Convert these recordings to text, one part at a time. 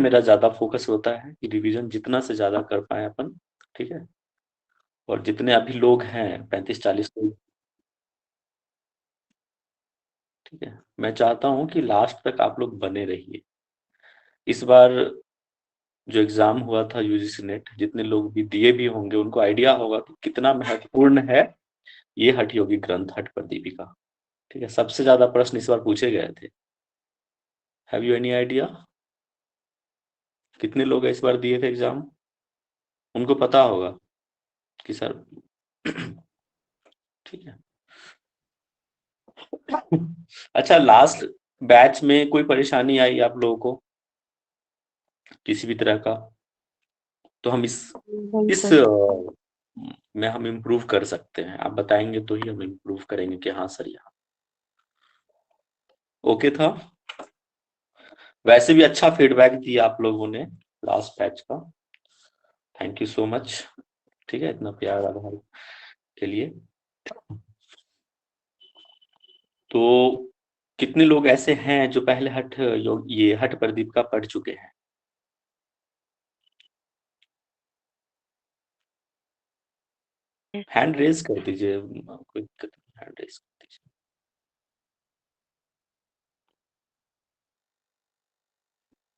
मेरा ज्यादा फोकस होता है कि रिवीजन जितना से ज्यादा कर पाए अपन, ठीक है। और जितने अभी लोग हैं 35-40 लोग, ठीक है, मैं चाहता हूँ कि लास्ट तक आप लोग बने रहिए। इस बार जो एग्जाम हुआ था यूजीसी नेट, जितने लोग भी दिए भी होंगे उनको आइडिया होगा कि कितना महत्वपूर्ण है ये हठ योगी ग्रंथ, हठ प्रदीपिका, ठीक है। सबसे ज्यादा प्रश्न इस बार पूछे गए थे। हैव यू एनी आइडिया कितने लोग इस बार दिए थे एग्जाम? उनको पता होगा कि सर ठीक है। अच्छा, लास्ट बैच में कोई परेशानी आई आप लोगों को किसी भी तरह का? तो हम नहीं इस सर। में हम इम्प्रूव कर सकते हैं। आप बताएंगे तो ही हम इम्प्रूव करेंगे कि हाँ सर यहाँ ओके था। वैसे भी अच्छा फीडबैक दिया आप लोगों ने लास्ट बैच का, थैंक यू सो मच, ठीक है, इतना प्यार आभार के लिए। तो कितने लोग ऐसे हैं जो पहले हठ योग ये हठ प्रदीप का पढ़ चुके हैं? हैंड रेज कर दीजिए, कोई दिक्कत नहीं, हैंड रेज कर दीजिए।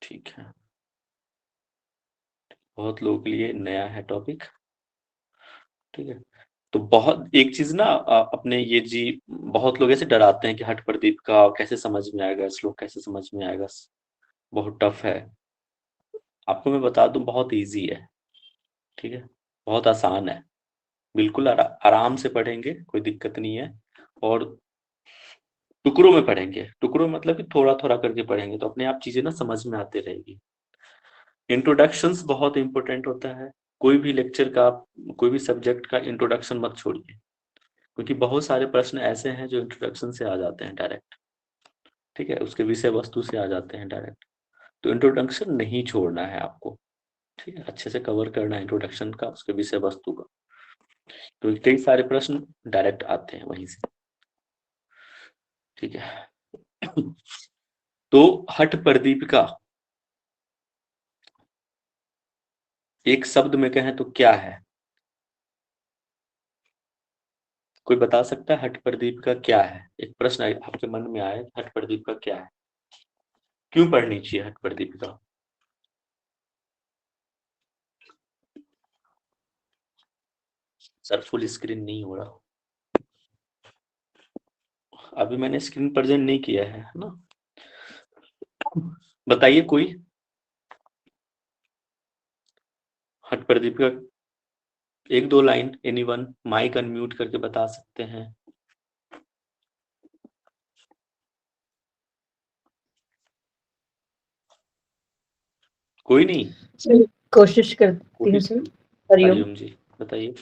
ठीक है, बहुत लोगों के लिए नया है टॉपिक, ठीक है। तो बहुत एक चीज ना अपने ये जी, बहुत लोग ऐसे डराते हैं कि हठ प्रदीप का कैसे समझ में आएगा, श्लोक कैसे समझ में आएगा, बहुत टफ है। आपको मैं बता दूं बहुत इजी है, ठीक है, बहुत आसान है। बिल्कुल आराम से पढ़ेंगे, कोई दिक्कत नहीं है। और टुकड़ों में पढ़ेंगे, टुकड़ों मतलब कि थोड़ा थोड़ा करके पढ़ेंगे तो अपने आप चीजें ना समझ में आते रहेगी। इंट्रोडक्शंस बहुत इंपॉर्टेंट होता है। कोई भी लेक्चर का, कोई भी सब्जेक्ट का इंट्रोडक्शन मत छोड़िए, क्योंकि बहुत सारे प्रश्न ऐसे हैं जो इंट्रोडक्शन से आ जाते हैं डायरेक्ट, ठीक है, उसके विषय वस्तु से आ जाते हैं डायरेक्ट। तो इंट्रोडक्शन नहीं छोड़ना है आपको, ठीक है, अच्छे से कवर करना है इंट्रोडक्शन का, उसके विषय वस्तु का। तो कई सारे प्रश्न डायरेक्ट आते हैं वहीं से, ठीक है। तो हठ प्रदीपिका एक शब्द में कहें तो क्या है? कोई बता सकता है हठ प्रदीपिका क्या है? एक प्रश्न आपके मन में आए, हठ प्रदीपिका क्या है, क्यों पढ़नी चाहिए हठ प्रदीपिका? सर फुल स्क्रीन नहीं हो रहा, अभी मैंने स्क्रीन प्रेजेंट नहीं किया है ना। बताइए कोई, हट प्रदीप का एक दो लाइन, एनीवन माइक अनम्यूट करके बता सकते हैं? कोई नहीं? सर कोशिश करती हूँ कोशिश, सर। हरिओम। हरिओम जी बताइए।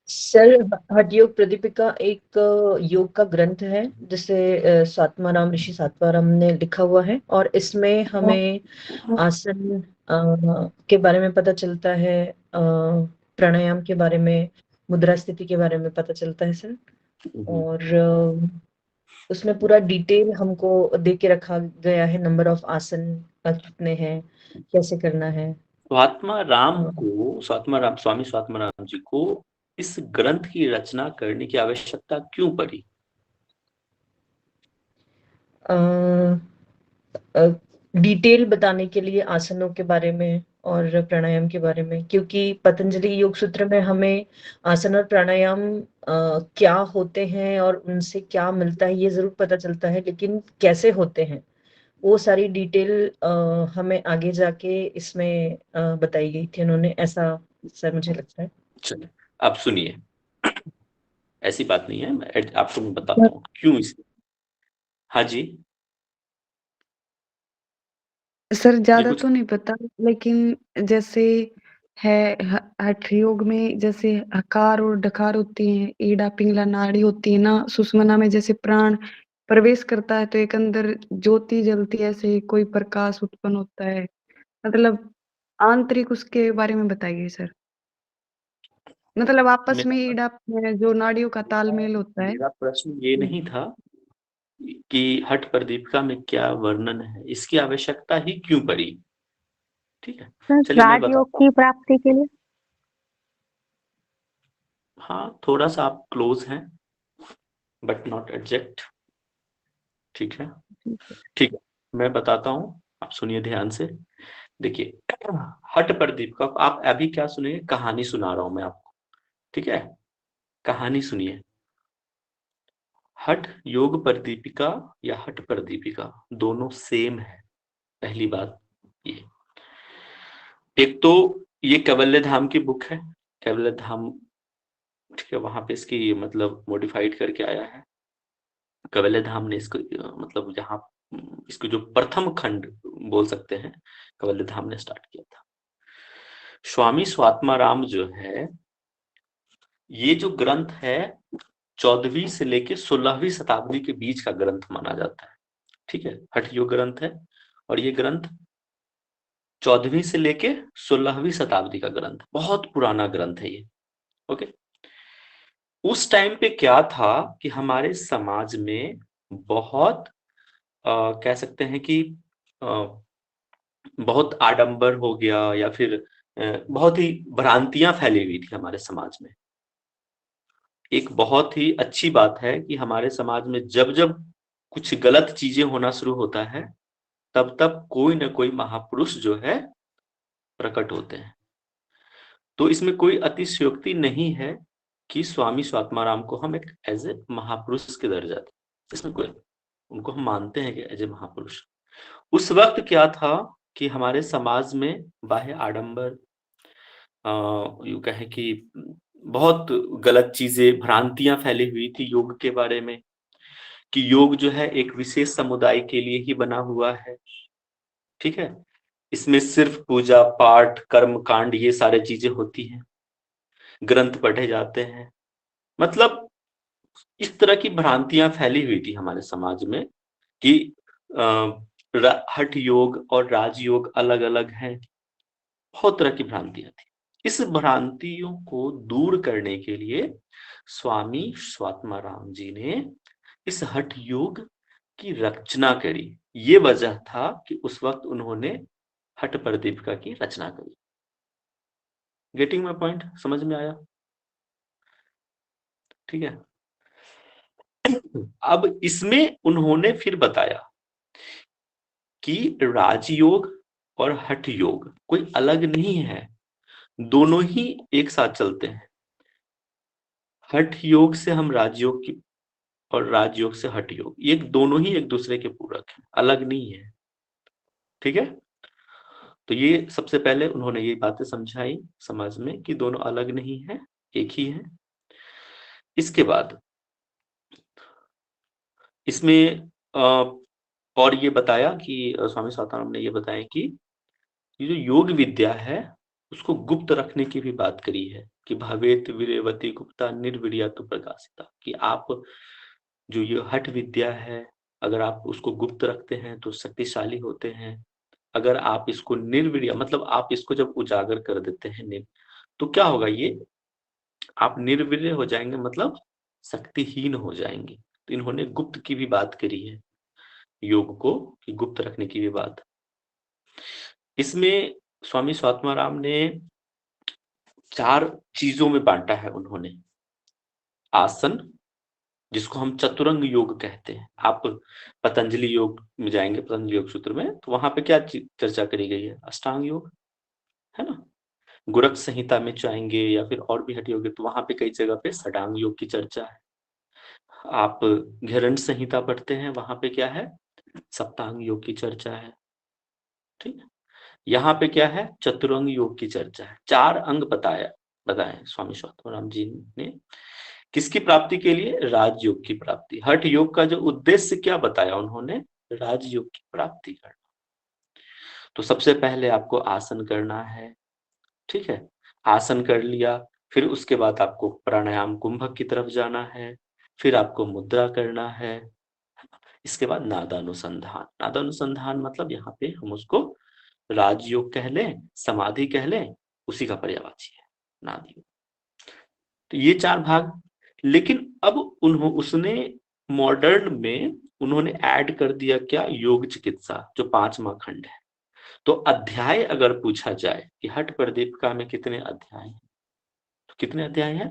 सर हठयोग प्रदीपिका एक योग का ग्रंथ है जिसे सातवाराम ऋषि सातवाराम ने लिखा हुआ है, और इसमें हमें आसन के बारे में पता चलता है, प्राणायाम के बारे में, मुद्रा स्थिति के बारे में पता चलता है सर। और उसमें पूरा डिटेल हमको दे के रखा गया है, नंबर ऑफ आसन कितने हैं, कैसे करना है। स्वात्मा राम को, स्वात्मा राम, स्वामी स्वात्मा राम जी को इस ग्रंथ की रचना करने की आवश्यकता क्यों पड़ी? डिटेल बताने के लिए आसनों के बारे में और प्राणायाम के बारे में, क्योंकि पतंजलि योग सूत्र में हमें आसन और प्राणायाम क्या होते हैं और उनसे क्या मिलता है ये जरूर पता चलता है, लेकिन कैसे होते हैं वो सारी डिटेल हमें आगे जाके इसमें बताई गई थी उन्होंने, ऐसा सर मुझे लगता है। चलिए अब सुनिए, ऐसी बात नहीं है, आपको मैं बताता हूँ क्यों इस। हाँ जी, सर जी ज्यादा कुछ। तो नहीं पता, लेकिन जैसे है हठ योग में जैसे हकार और डकार होती हैं, ईड़ा पिंगला नाड़ी होती है ना, सुषुम्ना में जैसे प्राण प्रवेश करता है तो एक अंदर ज्योति जलती है, ऐसे कोई प्रकाश उत्पन्न होता है, मतलब आंतरिक उसके बारे में बताइए सर। मतलब आपस में मेरा ईड़ा में जो नाड़ियों का तालमेल होता है। मेरा प्रश्न ये नहीं था कि हठ प्रदीपिका में क्या वर्णन है, इसकी आवश्यकता ही क्यों पड़ी? ठीक है, सर चलिए मैं राजयोग बताता की हूँ। प्राप्ति के लिए। हाँ, थोड़ा सा आप क्लोज हैं बट नॉट एग्जैक्ट। ठीक है, ठीक है, मैं बताता हूँ, आप सुनिए ध्यान से। देखिए, हट प्रदीप का आप अभी क्या सुनिए, कहानी सुना रहा हूं मैं आपको। ठीक है, कहानी सुनिए। हठ योग प्रदीपिका या हठ प्रदीपिका दोनों सेम है। पहली बात ये, एक तो ये कैवल्य धाम की बुक है, कैवल्य धाम, ठीक है, वहां पे इसकी मतलब मॉडिफाइड करके आया है। कैवल्य धाम ने इसको मतलब जहाँ इसको जो प्रथम खंड बोल सकते हैं, कैवल्य धाम ने स्टार्ट किया था। स्वामी स्वात्माराम जो है, ये जो ग्रंथ है 14वीं से लेके 16वीं शताब्दी के बीच का ग्रंथ माना जाता है। ठीक है, हठ योग ग्रंथ है और ये ग्रंथ 14वीं से लेके 16वीं शताब्दी का ग्रंथ, बहुत पुराना ग्रंथ है ये। ओके, उस टाइम पे क्या था कि हमारे समाज में बहुत कह सकते हैं कि अ, बहुत आडंबर हो गया या फिर बहुत ही भ्रांतियां फैली हुई थी हमारे समाज में। एक बहुत ही अच्छी बात है कि हमारे समाज में जब जब कुछ गलत चीजें होना शुरू होता है, तब तब कोई ना कोई महापुरुष जो है प्रकट होते हैं। तो इसमें कोई अतिशयोक्ति नहीं है कि स्वामी स्वात्माराम को हम एक एज ए महापुरुष के दर्जा दें, इसमें कोई, उनको हम मानते हैं कि एज ए महापुरुष। उस वक्त क्या था कि हमारे समाज में बाह्य आडंबर, यूं कहें कि बहुत गलत चीजें, भ्रांतियां फैली हुई थी योग के बारे में, कि योग जो है एक विशेष समुदाय के लिए ही बना हुआ है। ठीक है, इसमें सिर्फ पूजा पाठ कर्म कांड ये सारे चीजें होती हैं, ग्रंथ पढ़े जाते हैं। मतलब इस तरह की भ्रांतियां फैली हुई थी हमारे समाज में कि हठ योग और राजयोग अलग अलग हैं। बहुत तरह की भ्रांतियां थी। इस भ्रांतियों को दूर करने के लिए स्वामी स्वात्माराम जी ने इस हठ योग की रचना करी। ये वजह था कि उस वक्त उन्होंने हठ प्रदीपिका की रचना करी। गेटिंग माय पॉइंट, समझ में आया? ठीक है, अब इसमें उन्होंने फिर बताया कि राजयोग और हठ योग कोई अलग नहीं है, दोनों ही एक साथ चलते हैं। हठ योग से हम राजयोग की और राजयोग से हठ योग, ये दोनों ही एक दूसरे के पूरक हैं, अलग नहीं है। ठीक है, तो ये सबसे पहले उन्होंने ये बातें समझाई समाज में कि दोनों अलग नहीं है, एक ही है। इसके बाद इसमें और ये बताया कि स्वामी स्वात्मानंद ने ये बताया कि ये जो योग विद्या है उसको गुप्त रखने की भी बात करी है कि भवेत वीर्यवती गुप्ता निर्वीर्या तो प्रकाशिता, कि आप जो ये हठ विद्या है अगर आप उसको गुप्त रखते हैं तो शक्तिशाली होते हैं। अगर आप इसको निर्वीर्य मतलब आप इसको जब उजागर कर देते हैं तो क्या होगा, ये आप निर्वीर्य हो जाएंगे, मतलब शक्तिहीन हो जाएंगे। तो इन्होंने गुप्त की भी बात करी है, योग को कि गुप्त रखने की भी बात। इसमें स्वामी स्वात्माराम ने 4 चीजों में बांटा है उन्होंने। आसन, जिसको हम चतुरंग योग कहते हैं। आप पतंजलि योग में जाएंगे, पतंजलि योग सूत्र में, तो वहां पे क्या चर्चा करी गई है, अष्टांग योग है ना। गोरख संहिता में जाएंगे या फिर और भी हट योग, तो वहां पे कई जगह पे षडांग योग की चर्चा है। आप घेरंड संहिता पढ़ते हैं, वहां पे क्या है, सप्तांग योग की चर्चा है। ठीक है, यहाँ पे क्या है, चतुरंग योग की चर्चा है। 4 अंग बताए स्वामी स्वात्माराम जी ने, किसकी प्राप्ति के लिए, राजयोग की प्राप्ति। हठ योग का जो उद्देश्य क्या बताया उन्होंने, राजयोग की प्राप्ति करना। तो सबसे पहले आपको आसन करना है। ठीक है, आसन कर लिया, फिर उसके बाद आपको प्राणायाम कुंभक की तरफ जाना है, फिर आपको मुद्रा करना है। इसके बाद नादानुसंधान। नादानुसंधान मतलब यहाँ पे हम उसको राजयोग कह लें, समाधि कह लें, उसी का पर्यायवाची है नाद योग। तो ये 4 भाग। लेकिन अब उसने मॉडर्न में उन्होंने ऐड कर दिया क्या, योग चिकित्सा, जो 5वां खंड है। तो अध्याय अगर पूछा जाए कि हठ प्रदीपिका में कितने अध्याय हैं, तो कितने अध्याय हैं?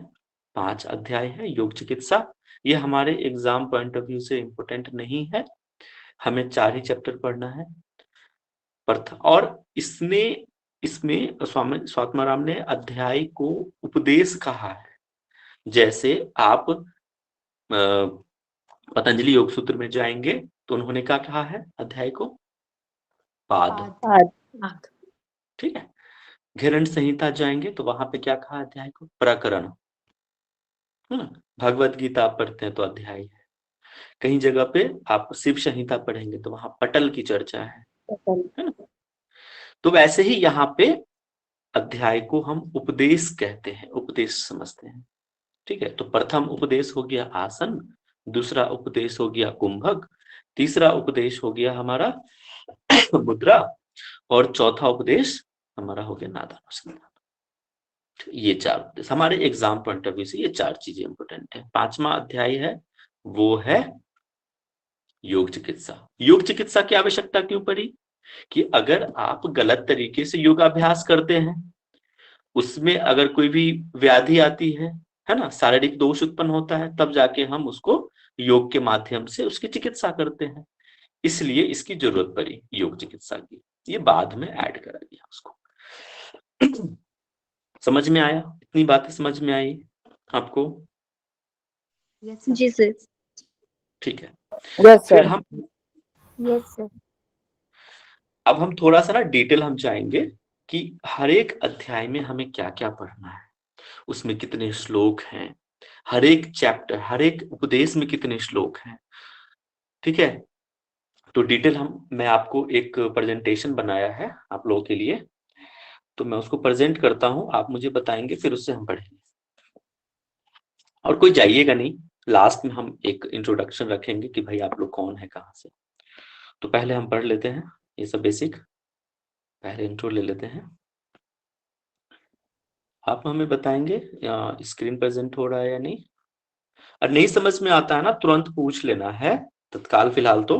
5 अध्याय है योग चिकित्सा। ये हमारे एग्जाम पॉइंट ऑफ व्यू से इंपोर्टेंट नहीं है, हमें 4 ही चैप्टर पढ़ना है। और इसमें इसमें स्वात्माराम ने अध्याय को उपदेश कहा है। जैसे आप पतंजलि योग सूत्र में जाएंगे तो उन्होंने क्या कहा है अध्याय को? पाद। ठीक है। घिरण संहिता जाएंगे तो वहां पे क्या कहा अध्याय को? प्रकरण। भगवत गीता आप पढ़ते हैं तो अध्याय है। कहीं जगह पे आप शिव संहिता पढ़ेंगे तो वहां पटल की चर्चा है ना? तो वैसे ही यहाँ पे अध्याय को हम उपदेश कहते हैं, उपदेश समझते हैं। ठीक है। तो प्रथम उपदेश हो गया आसन, दूसरा उपदेश हो गया कुंभक, तीसरा उपदेश हो गया हमारा मुद्रा, और चौथा उपदेश हमारा हो गया नादानुसंधान। ये 4 उपदेश हमारे एग्जाम पॉइंट ऑफ व्यू से, ये 4 चीजें इंपोर्टेंट है। 5वां अध्याय है वो है योग चिकित्सा। योग चिकित्सा की आवश्यकता क्यों पड़ी? कि अगर आप गलत तरीके से योगाभ्यास करते हैं, उसमें अगर कोई भी व्याधि आती है ना, शारीरिक दोष उत्पन्न होता है, तब जाके हम उसको योग के माध्यम से उसकी चिकित्सा करते हैं। इसलिए इसकी जरूरत पड़ी योग चिकित्सा की। ये बाद में ऐड करा गया उसको। समझ में आया? इतनी बातें समझ में आई आपको? जी सर। ठीक है। यस फिर सर। हम यस सर। अब हम थोड़ा सा ना डिटेल हम जाएंगे कि हर एक अध्याय में हमें क्या क्या पढ़ना है, उसमें कितने श्लोक हैं, हर एक चैप्टर, हर एक उपदेश में कितने श्लोक हैं। ठीक है। तो डिटेल मैं आपको एक प्रेजेंटेशन बनाया है आप लोगों के लिए, तो मैं उसको प्रेजेंट करता हूं, आप मुझे बताएंगे, फिर उससे हम पढ़ेंगे। और कोई जाइएगा नहीं, लास्ट में हम एक इंट्रोडक्शन रखेंगे कि भाई आप लोग कौन है, कहाँ से। तो पहले हम पढ़ लेते हैं ये सब बेसिक, पहले इंट्रो ले लेते हैं। आप हमें बताएंगे स्क्रीन प्रेजेंट हो रहा है या नहीं। और नहीं समझ में आता है ना, तुरंत पूछ लेना है तत्काल फिलहाल तो,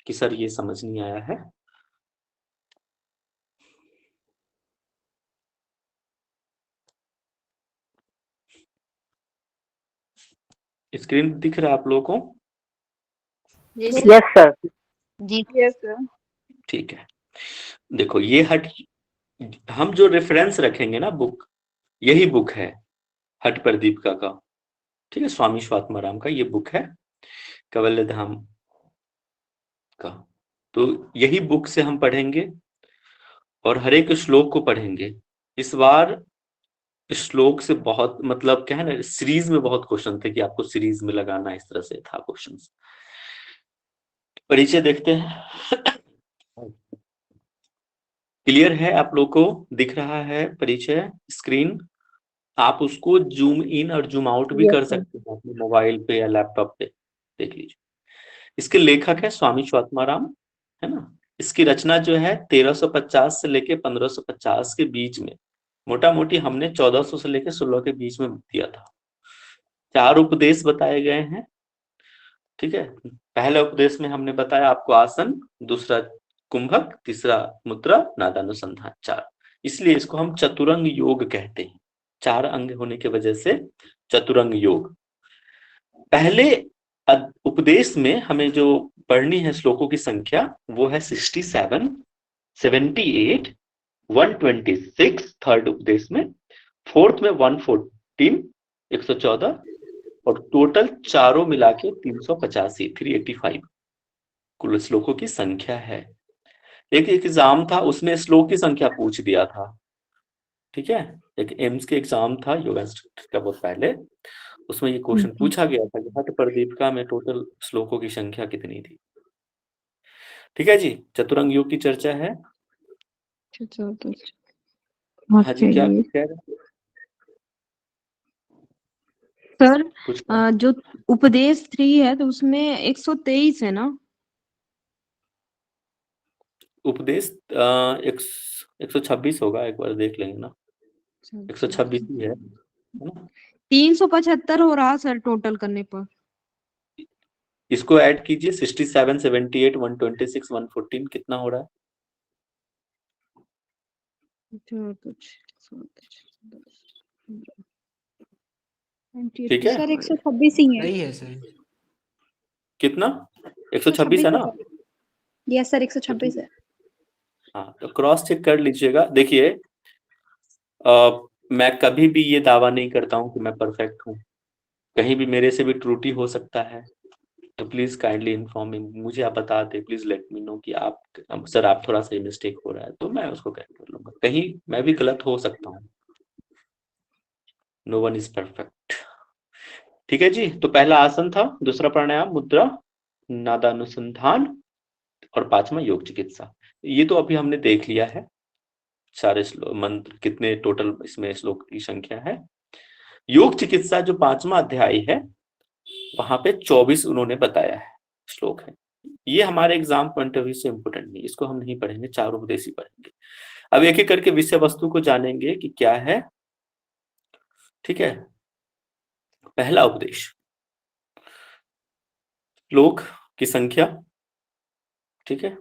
कि सर ये समझ नहीं आया है। स्क्रीन दिख रहा है आप लोगों को? Yes sir. जी। Yes sir. ठीक है। देखो ये हम जो रेफरेंस रखेंगे ना बुक, यही बुक है हठ प्रदीपिका का। ठीक है। स्वामी स्वात्माराम का ये बुक है, कवल्य धाम का। तो यही बुक से हम पढ़ेंगे और हर एक श्लोक को पढ़ेंगे। इस बार श्लोक से बहुत मतलब क्या है ना, सीरीज में बहुत क्वेश्चन थे कि आपको सीरीज में लगाना, इस तरह से था क्वेश्चन। परिचय देखते हैं। क्लियर है आप लोग को? दिख रहा है परिचय स्क्रीन? आप उसको जूम इन और जूम आउट भी कर सकते हैं अपने मोबाइल पे या लैपटॉप पे, देख लीजिए। इसके लेखक है स्वामी स्वात्माराम, है ना। इसकी रचना जो है 1350 से लेके 1550 के बीच में, मोटा मोटी हमने 1400 से लेके 16 के बीच में दिया था। 4 उपदेश बताए गए हैं। ठीक है। पहले उपदेश में हमने बताया आपको आसन, दूसरा कुंभक, तीसरा मुद्रा, नादानुसंधान, 4। इसलिए इसको हम चतुरंग योग कहते हैं, 4 अंग होने की वजह से चतुरंग योग। पहले उपदेश में हमें जो पढ़नी है श्लोकों की संख्या, वो है 67, 78, 126 थर्ड उपदेश में, फोर्थ में 114, 114, और टोटल चारों मिला के 385, 385 कुल श्लोकों की संख्या है। एक एग्जाम था उसमें श्लोक की संख्या पूछ दिया था। ठीक है। एक एम्स के एग्जाम था योगा इंस्टीट्यूट का बहुत पहले, उसमें ये क्वेश्चन पूछा गया था कि हठ प्रदीपिका में टोटल श्लोकों की संख्या कितनी थी। ठीक है जी। चतुरंग योग की चर्चा है। हाँ जी, क्या कह रहे? सर कुछ जो उपदेश 3 है तो उसमें 123 है ना? उपदेश 126 होगा, एक बार देख लेंगे ना। 126 ही है ना? 375 हो रहा सर टोटल करने पर। इसको ऐड कीजिए, 67, 78, 126, 114 कितना हो रहा है? 4 कुछ 7 10 ठीक है, सर 126 ही है। सही है सर। कितना? 126 है ना? यस सर 126 है। हाँ, तो क्रॉस चेक कर लीजिएगा। देखिए, मैं कभी भी ये दावा नहीं करता हूँ कि मैं परफेक्ट हूँ, कहीं भी मेरे से भी त्रुटि हो सकता है। तो प्लीज काइंडली इन्फॉर्म मी, मुझे आप बता दे, प्लीज लेट मी नो कि आप सर आप थोड़ा सा मिस्टेक हो रहा है, तो मैं उसको करेक्ट कर लूंगा। कहीं मैं भी गलत हो सकता हूँ, नो वन इज परफेक्ट। ठीक है जी, तो पहला आसन था, दूसरा प्राणायाम मुद्रा, नादानुसंधान, और पांचवा योग चिकित्सा। ये तो अभी हमने देख लिया है। सारे मंत्र कितने टोटल इसमें श्लोक की संख्या है। योग चिकित्सा जो पांचवा अध्याय है, वहां पे 24 उन्होंने बताया है श्लोक है। ये हमारे एग्जाम पॉइंट ऑफ व्यू से इंपोर्टेंट नहीं, इसको हम नहीं पढ़ेंगे, चार उपदेश ही पढ़ेंगे। अब एक एक करके विषय वस्तु को जानेंगे कि क्या है। ठीक है, पहला उपदेश, श्लोक की संख्या, ठीक है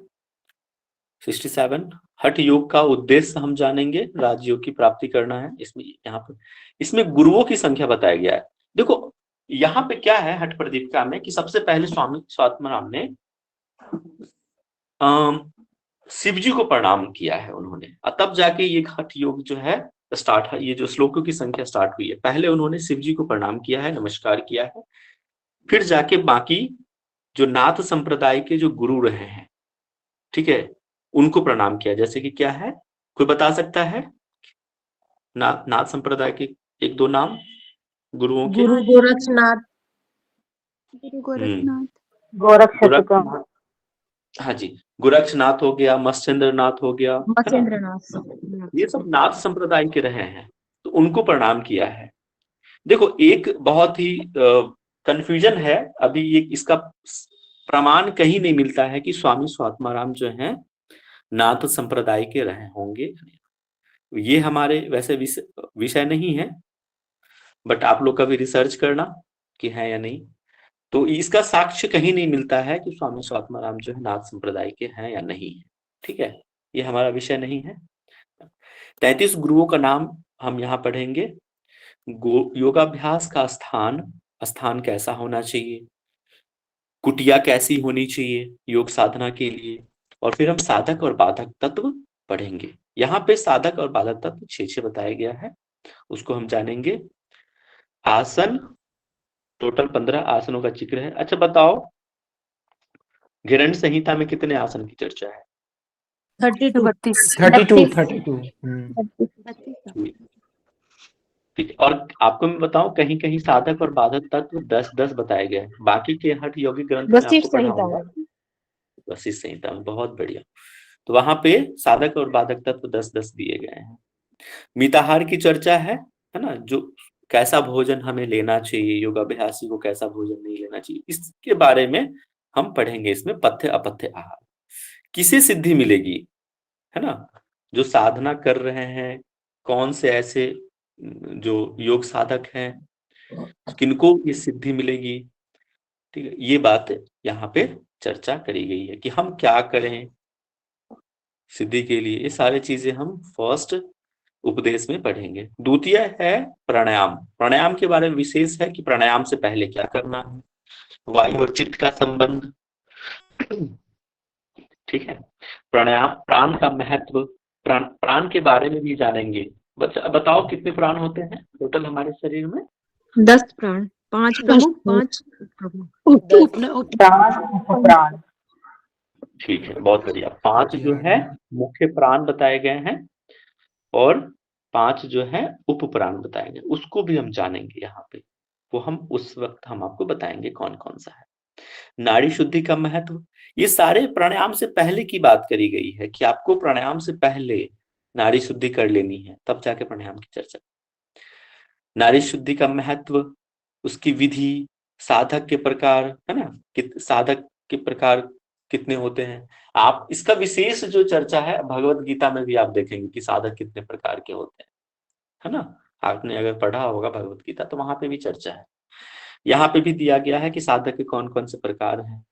67। हठ योग का उद्देश्य हम जानेंगे, राजयोग की प्राप्ति करना है। इसमें यहाँ पर इसमें गुरुओं की संख्या बताया गया है। देखो यहाँ पे क्या है हठ प्रदीपिका में, कि सबसे पहले स्वामी स्वात्माराम ने शिव जी को प्रणाम किया है उन्होंने, तब जाके ये हठ योग जो है स्टार्ट है। ये जो श्लोकों की संख्या स्टार्ट हुई है, पहले उन्होंने शिव जी को प्रणाम किया है, नमस्कार किया है, फिर जाके बाकी जो नाथ संप्रदाय के जो गुरु रहे हैं, ठीक है, उनको प्रणाम किया। जैसे कि क्या है, कोई बता सकता है नाथ संप्रदाय के एक दो नाम गुरुओं के? गुरु गोरक्षनाथ, गुरु गोरखनाथ, गोरक्षनाथ, हाँ जी, गोरक्षनाथ हो गया, मत्स्येंद्र नाथ हो गया, है ना? मत्स्येंद्रनाथ, ये सब नाथ संप्रदाय के रहे हैं, तो उनको प्रणाम किया है। देखो एक बहुत ही कंफ्यूजन है अभी, ये इसका प्रमाण कहीं नहीं मिलता है कि स्वामी स्वात्माराम जो हैं नाथ संप्रदाय के रहे होंगे। ये हमारे वैसे विषय नहीं है, बट आप लोग का भी रिसर्च करना कि है या नहीं। तो इसका साक्ष्य कहीं नहीं मिलता है कि स्वामी स्वात्माराम जो है नाथ संप्रदाय के हैं या नहीं है। ठीक है, ये हमारा विषय नहीं है। 33 गुरुओं का नाम हम यहाँ पढ़ेंगे। योगाभ्यास का स्थान कैसा होना चाहिए, कुटिया कैसी होनी चाहिए योग साधना के लिए, और फिर हम साधक और बाधक तत्व पढ़ेंगे। यहाँ पे साधक और बाधक तत्व 6 बताया गया है, उसको हम जानेंगे। आसन, टोटल 15 आसनों का जिक्र है। अच्छा बताओ, घिरण संहिता में कितने आसन की चर्चा है? 32 32 ठीक है, और आपको मैं बताऊं, कहीं कहीं साधक और बाधक तत्व 10-10 बताए गए हैं। बाकी के हठ योगी ग्रंथ में आपको पढ़ा होगा, वशिष्ठ संहिता में। बहुत बढ़िया, तो वहां पे साधक और बाधक तत्व 10-10 दिए गए हैं। मिताहार की चर्चा है ना, जो कैसा भोजन हमें लेना चाहिए, योगाभ्यासी को कैसा भोजन नहीं लेना चाहिए, इसके बारे में हम पढ़ेंगे। इसमें पथ्य अपथ्य आहार, किसे सिद्धि मिलेगी, है ना, जो साधना कर रहे हैं, कौन से ऐसे जो योग साधक हैं, किनको ये सिद्धि मिलेगी। ठीक है, ये बात यहाँ पे चर्चा करी गई है कि हम क्या करें सिद्धि के लिए। ये सारी चीजें हम फर्स्ट उपदेश में पढ़ेंगे। द्वितीय है प्राणायाम। प्राणायाम के बारे में विशेष है कि प्राणायाम से पहले क्या करना है, वायु और चित्त का संबंध। ठीक है, प्राणायाम, प्राण का महत्व, प्राण के बारे में भी जानेंगे। बताओ कितने प्राण होते हैं टोटल हमारे शरीर में? 10 प्राण, 5 प्रमुख, 5 प्राण। ठीक है, बहुत बढ़िया। 5 जो है मुख्य प्राण बताए गए हैं, और 5 जो है उप प्राण बताए गए, उसको भी हम जानेंगे यहाँ पे। वो हम उस वक्त हम आपको बताएंगे कौन कौन सा है। नाड़ी शुद्धि का महत्व, ये सारे प्राणायाम से पहले की बात करी गई है कि आपको प्राणायाम से पहले नाड़ी शुद्धि कर लेनी है, तब जाके प्राणायाम की चर्चा। नाड़ी शुद्धि का महत्व, उसकी विधि, साधक के प्रकार, है ना, साधक के प्रकार कितने होते हैं। आप इसका विशेष जो चर्चा है भगवत गीता में भी आप देखेंगे कि साधक कितने प्रकार के होते हैं, है ना। आपने अगर पढ़ा होगा भगवत गीता तो वहां पे भी चर्चा है। यहाँ पे भी दिया गया है कि साधक के कौन कौन से प्रकार हैं,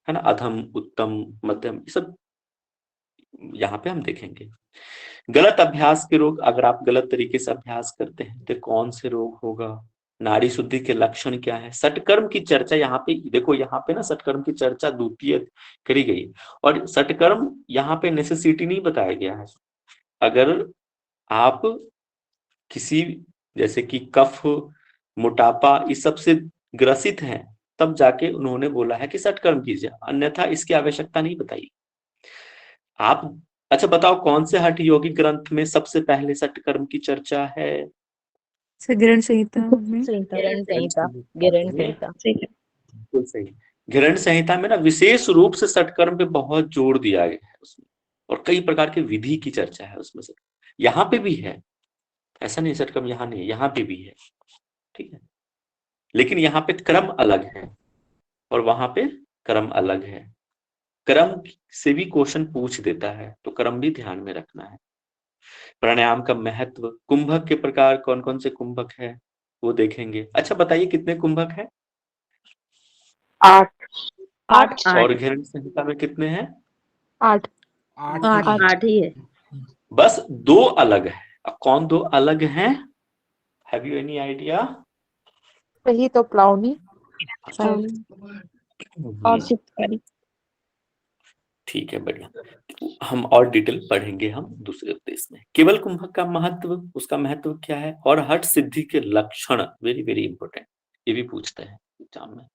है ना, अधम, उत्तम, मध्यम, ये सब यहाँ पे हम देखेंगे। गलत अभ्यास के रोग, अगर आप गलत तरीके से अभ्यास करते हैं तो कौन से रोग होगा, नाड़ी शुद्धि के लक्षण क्या है, सटकर्म की चर्चा यहाँ पे देखो, यहाँ पे ना सटकर्म की चर्चा द्वितीय करी गई, और सटकर्म यहाँ पे नेसेसिटी नहीं बताया गया है। अगर आप किसी जैसे कि कफ, मोटापा इस सब से ग्रसित हैं, तब जाके उन्होंने बोला है कि सटकर्म कीजिए, अन्यथा इसकी आवश्यकता नहीं बताई। आप अच्छा बताओ, कौन से हठ योगी ग्रंथ में सबसे पहले सटकर्म की चर्चा है? ग्रहण संहिता में। गिरण संहिता, गिरण संहिता। बिल्कुल सही। घृण संहिता में ना विशेष रूप से सटकर्म पे बहुत जोर दिया गया है उसमें, और कई प्रकार के विधि की चर्चा है उसमें से। यहाँ पे भी है, ऐसा नहीं सटकर्म यहाँ नहीं, यहाँ पे भी है, ठीक है, लेकिन यहाँ पे क्रम अलग है और वहां पे क्रम अलग है। क्रम से भी क्वेश्चन पूछ देता है, तो क्रम भी ध्यान में रखना है। प्राणायाम का महत्व, कुंभक के प्रकार कौन कौन से कुंभक है वो देखेंगे। अच्छा बताइए कितने कुंभक है? 8 और घृण संहिता में कितने हैं? 8 8 ही है। बस 2 अलग है। अब कौन 2 अलग हैं? Have you any idea? सही तो प्लावनी और चित्रकारी। ठीक है, बढ़िया। हम और डिटेल पढ़ेंगे हम दूसरे उपदेश में। केवल कुंभक का महत्व, उसका महत्व क्या है, और हठ सिद्धि के लक्षण, वेरी वेरी इंपॉर्टेंट, ये भी पूछते हैं एग्जाम में।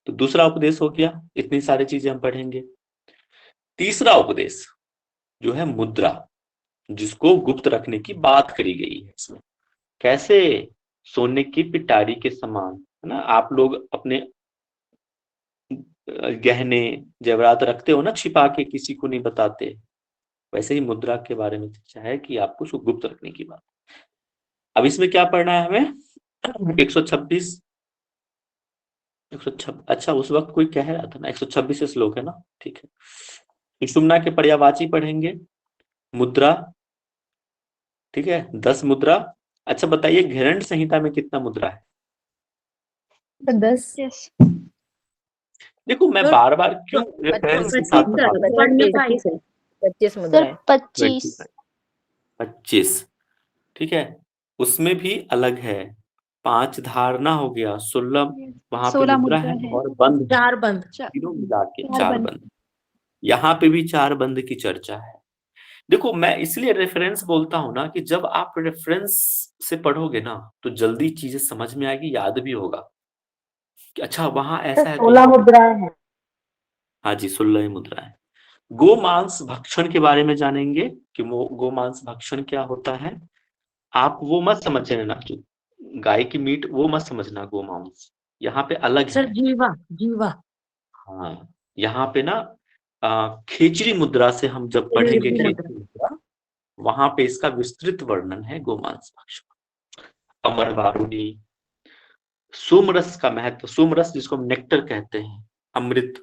तो दूसरा उपदेश हो गया, इतनी सारी चीजें हम पढ़ेंगे। तीसरा उपदेश जो है मुद्रा, जिसको गुप्त रखने की बात करी गई है इसमें। कैसे? सोने की पिटारी के समान, है ना। आप लोग अपने गहने जेवरात रखते हो ना छिपा के, किसी को नहीं बताते, वैसे ही मुद्रा के बारे में चर्चा है कि आपको उसको गुप्त रखने की बात। अब इसमें क्या पढ़ना है हमें? 126 अच्छा उस वक्त कोई कह रहा था ना 126 श्लोक है ना, ठीक है। सुषुम्ना के पर्यायवाची पढ़ेंगे, मुद्रा, ठीक है, 10 मुद्रा। अच्छा बताइए घृण संहिता में कितना मुद्रा है? 10। देखो मैं बार बार क्यों रेफरेंस के साथ बता रहा हूं? 25 मुद्रा है। 25। 25, ठीक है, उसमें भी अलग है। 5 धारणा हो गया, 16 वहां पे 16 मुद्रा मुद्रा है, है। और बंद 4 बंद। तीनों मिला के 4 4 बंद। बंद। यहाँ पे भी 4 बंद की चर्चा है। देखो मैं इसलिए रेफरेंस बोलता हूं ना, कि जब आप रेफरेंस से पढ़ोगे ना तो जल्दी चीजें समझ में आएगी, याद भी होगा कि अच्छा वहां ऐसा है। 16 मुद्राएं हैं। हाँ जी, 16 मुद्रा है। गोमांस भक्षण के बारे में जानेंगे कि वो गोमांस भक्षण क्या होता है। आप वो मत समझना जो गाय की मीट, वो मत समझना गोमांस, यहाँ पे अलग सर है। जीवा, जीवा। हाँ, यहाँ पे ना खेचरी मुद्रा से हम जब पढ़ेंगे खेचरी खेचरी मुद्रा, वहां पे इसका विस्तृत वर्णन है गोमांस भक्षण। अमर वारुणी, सोमरस का महत्व, सोमरस जिसको हम नेक्टर कहते हैं, अमृत,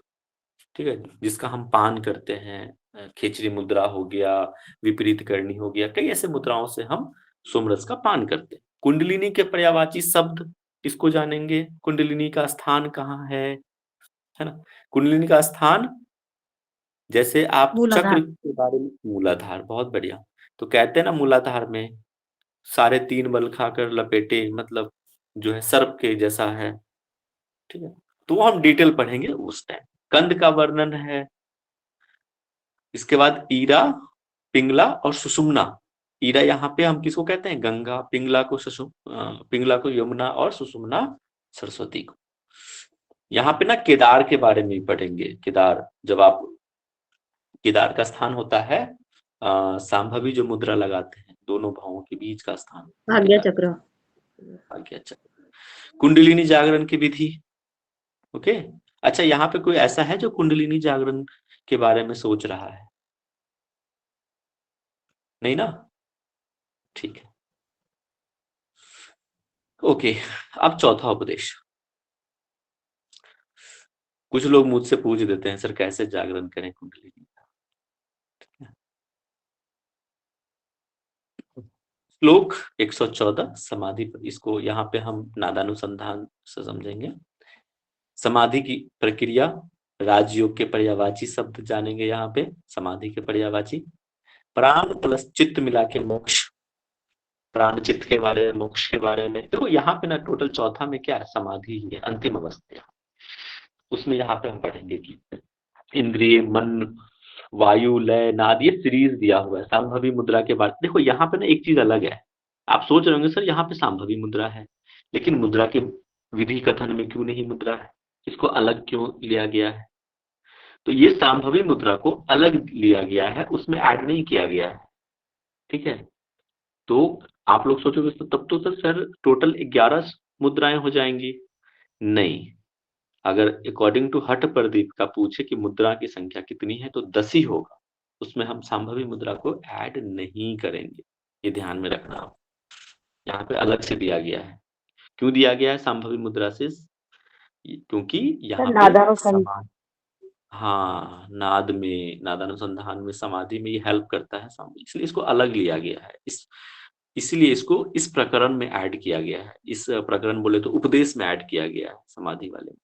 ठीक है, जिसका हम पान करते हैं। खेचरी मुद्रा हो गया, विपरीत करनी हो गया, कई ऐसे मुद्राओं से हम सोमरस का पान करते हैं। कुंडलिनी के पर्यायवाची शब्द इसको जानेंगे, कुंडलिनी का स्थान कहाँ है ना। कुंडलिनी का स्थान, जैसे आप मूलाधार। चक्र के बारे में, मूलाधार, बहुत बढ़िया। तो कहते हैं ना मूलाधार में सारे 3 बल खाकर लपेटे, मतलब जो है सर्प के जैसा है, ठीक है। तो वो हम डिटेल पढ़ेंगे उस टाइम। कंद का वर्णन है। इसके बाद ईरा, पिंगला और सुषुम्ना। ईरा यहाँ पे हम किसको कहते हैं? गंगा। पिंगला को यमुना, और सुषुम्ना सरस्वती को। यहाँ पे ना केदार के बारे में पढ़ेंगे। केदार, जब आप केदार का स्थान होता है सांभवी जो मुद्रा लगाते हैं, दोनों भावों के बीच का स्थान भाग्य चक्र। भाग्य चक्र। कुंडलिनी जागरण की विधि, ओके। अच्छा यहाँ पे कोई ऐसा है जो कुंडलिनी जागरण के बारे में सोच रहा है? नहीं ना, ठीक है, ओके। अब चौथा उपदेश। कुछ लोग मुझसे पूछ देते हैं सर कैसे जागरण करें कुंडलिनी का। श्लोक 114 समाधि पर, इसको यहाँ पे हम नादानुसंधान से समझेंगे। समाधि की प्रक्रिया, राजयोग के पर्यायवाची शब्द जानेंगे यहाँ पे, समाधि के पर्यायवाची। प्राण प्लस चित्त मिला के मोक्ष, प्राण चित्त के बारे में, मोक्ष के बारे में। देखो यहाँ पे ना टोटल चौथा में क्या है, समाधि ही है, अंतिम अवस्था। उसमें यहाँ पे हम पढ़ेंगे कि इंद्रिय, मन, वायु, लय, नाद, ये सीरीज दिया हुआ है। सांभवी मुद्रा के बाद देखो यहाँ पे ना एक चीज अलग है। आप सोच रहे होंगे सर यहाँ पे सांभवी मुद्रा है, लेकिन मुद्रा के विधि कथन में क्यों नहीं मुद्रा है, इसको अलग क्यों लिया गया है? तो ये सांभवी मुद्रा को अलग लिया गया है, उसमें ऐड नहीं किया गया है। ठीक है, तो आप लोग सोचोगे तब तो सर टोटल 11 मुद्राएं हो जाएंगी। नहीं, अगर अकॉर्डिंग टू हठ प्रदीप का पूछे कि मुद्रा की संख्या कितनी है तो 10 ही होगा, उसमें हम सांभवी मुद्रा को ऐड नहीं करेंगे। ये ध्यान में रखना, यहाँ पे अलग से दिया गया है। क्यों दिया गया है सांभवी मुद्रा से? क्योंकि यहाँ पे समाधि, हाँ, नादानुसंधान में, समाधि में ये हेल्प करता है, इसलिए इसको अलग लिया गया है। इसलिए इसको इस प्रकरण में ऐड किया गया है। इस प्रकरण बोले तो उपदेश में ऐड किया गया है, समाधि वाले में।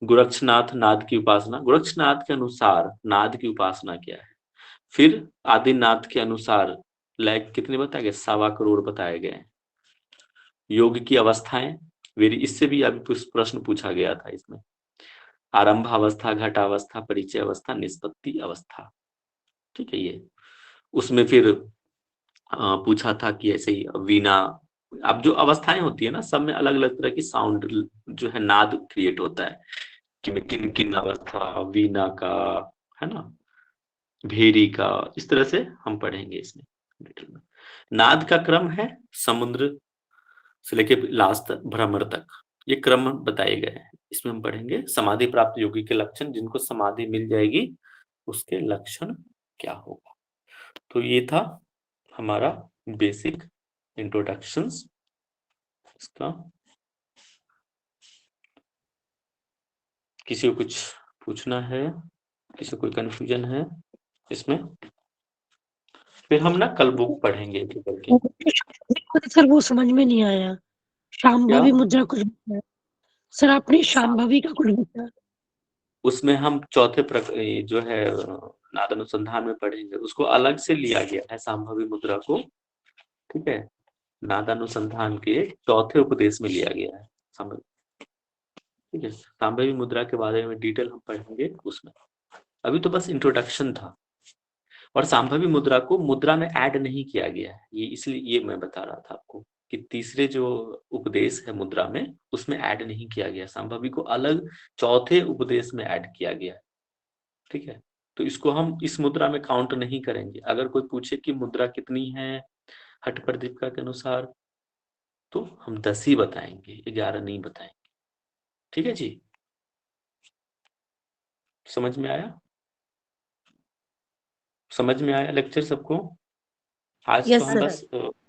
गोरक्षनाथ नाद की उपासना, गोरक्षनाथ के अनुसार नाद की उपासना क्या है? फिर आदिनाथ के अनुसार लय कितने बताए गए? 1.25 करोड़ बताए गए। योग की अवस्थाएं वेरी, इससे भी अभी प्रश्न पूछा गया था इसमें। आरंभ अवस्था, घटावस्था, परिचय अवस्था, निष्पत्ति अवस्था। ठीक है, ये उसमें फिर पूछा था कि ऐसे ही वीणा, अब जो अवस्थाएं होती है ना, सब में अलग अलग तरह की साउंड जो है, नाद क्रिएट होता है कि मैं किन किन अवस्था, वीणा का, है ना, भेरी का, इस तरह से हम पढ़ेंगे इसमें डिटेल में। नाद का क्रम है समुद्र से लेके लास्ट भ्रमर तक, ये क्रम बताए गए हैं। इसमें हम पढ़ेंगे समाधि प्राप्त योगी के लक्षण, जिनको समाधि मिल जाएगी उसके लक्षण क्या होगा। तो ये था हमारा बेसिक इंट्रोडक्शंस इसका। किसी को कुछ पूछना है, किसी को कोई कंफ्यूजन है इसमें? फिर हम ना कल बुक पढ़ेंगे करके। सर वो समझ में नहीं आया, शांभवी मुद्रा कुछ बताया सर आपने, शांभवी का कुछ बताया? उसमें हम चौथे जो है नाद अनुसंधान में पढ़ेंगे, उसको अलग से लिया गया है सांभवी मुद्रा को। ठीक है, नाद अनुसंधान के चौथे उपदेश में लिया गया है सांभवी। ठीक है, सांभवी मुद्रा के बारे में डिटेल हम पढ़ेंगे उसमें। अभी तो बस इंट्रोडक्शन था, और सांभवी मुद्रा को मुद्रा में ऐड नहीं किया गया है, ये इसलिए ये मैं बता रहा था आपको कि तीसरे जो उपदेश है मुद्रा में, उसमें ऐड नहीं किया गया, सांभवी को अलग चौथे उपदेश में ऐड किया गया है। ठीक है, तो इसको हम इस मुद्रा में काउंट नहीं करेंगे। अगर कोई पूछे कि मुद्रा कितनी है हठ प्रदीपिका के अनुसार, तो हम 10 ही बताएंगे, 11 नहीं बताएंगे। ठीक है जी, समझ में आया? समझ में आया लेक्चर सबको? आज Yes, तो हम sir. बस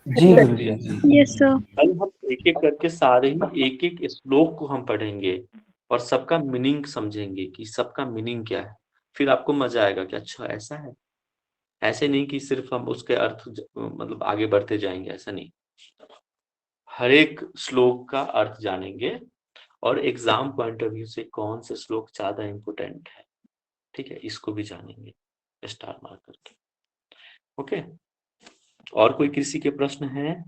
जी गुरुजी जी। Yes sir. कल हम एक एक करके सारे ही एक एक श्लोक को हम पढ़ेंगे और सबका मीनिंग समझेंगे कि सबका मीनिंग क्या है। फिर आपको मजा आएगा कि अच्छा ऐसा है। ऐसे नहीं कि सिर्फ हम उसके अर्थ मतलब आगे बढ़ते जाएंगे, ऐसा नहीं। हर एक श्लोक का अर्थ जानेंगे और एग्जाम पॉइंट ऑफ व्यू से कौन से श्लोक ज्यादा इम्पोर्टेंट है, ठीक है, इसको भी जानेंगे स्टार मार्क करके। ओके, और कोई किसी के प्रश्न है?